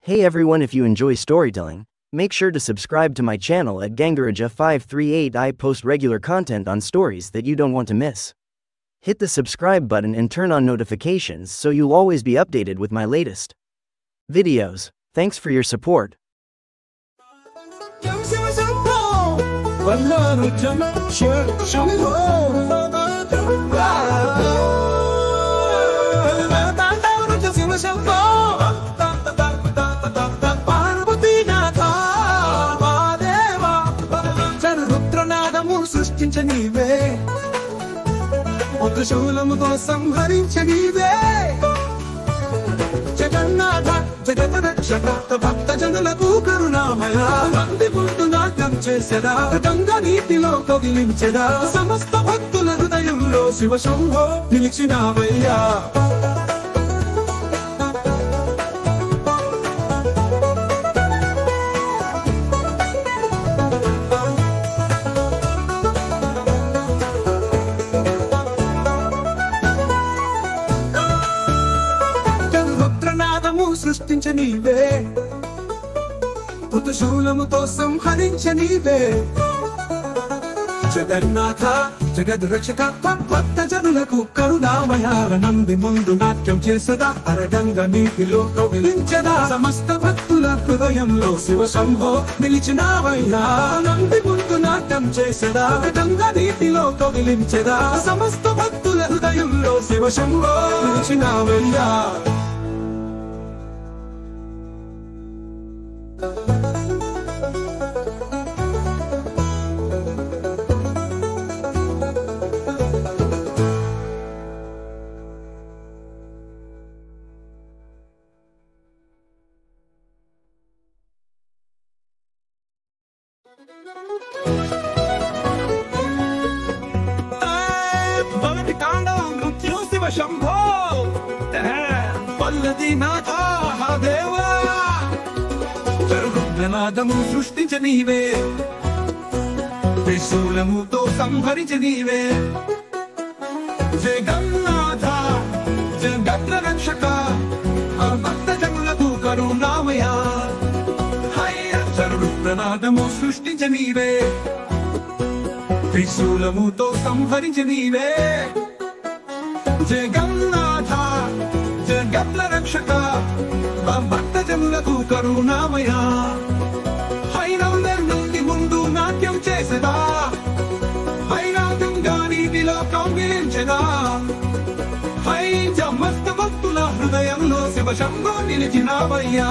Hey everyone, if you enjoy storytelling, make sure to subscribe to my channel at Gangaraja538. I post regular content on stories that you don't want to miss. Hit the subscribe button and turn on notifications so you'll always be updated with my latest videos. Thanks for your support. సృష్టించనీవే ఒక శూలముతో సంహరించనీవే జగన్నాథ జగత రక్షక భక్త జనులకు కరుణామయ నంది ముందు నాట్యం చేసెదా గంగా నీటిలో కదిలించెదా సమస్త భక్తుల హృదయంలో శివ శంభో నిలిచినావయ్యా సృష్టించనీవే పుతుశూలముతో సంహరించనీవే జగన్నాథ జగద్ రక్షక భక్త జనులకు కరుణామయ నంది ముందు నాట్యం చేసదా అరగంగా నీటిలో కదిలించెదా సమస్త భక్తుల హృదయంలో శివ శంభో నిలిచినావయ్యా నంది ముందు నాట్యం చేసదా అరగంగా నీటిలో కదిలించెదా సమస్త భక్తుల హృదయంలో శివ శంభో నిలిచినావయ్యా శంభో పల్లదీనాథ దేవా జరుగునాదము సృష్టించనీవే త్రిశూలముతో సంహరించనీవే జగన్నాథ జగత్ రక్షక భక్త జనులకు కరుణామయ జరుగునాదము సృష్టించనీవే త్రిశూలముతో సంహరించనీవే జగన్నాథ జగత్ల రక్షక భక్త జనులకు కరుణామయ హైరాందర్ నుండి ముందు నాట్యం చేసదా హైరాందంగా నీటిలో కౌగిలించెదా హై సమస్త భక్తుల హృదయంలో శివ శంభో నిలిచినావయ్యా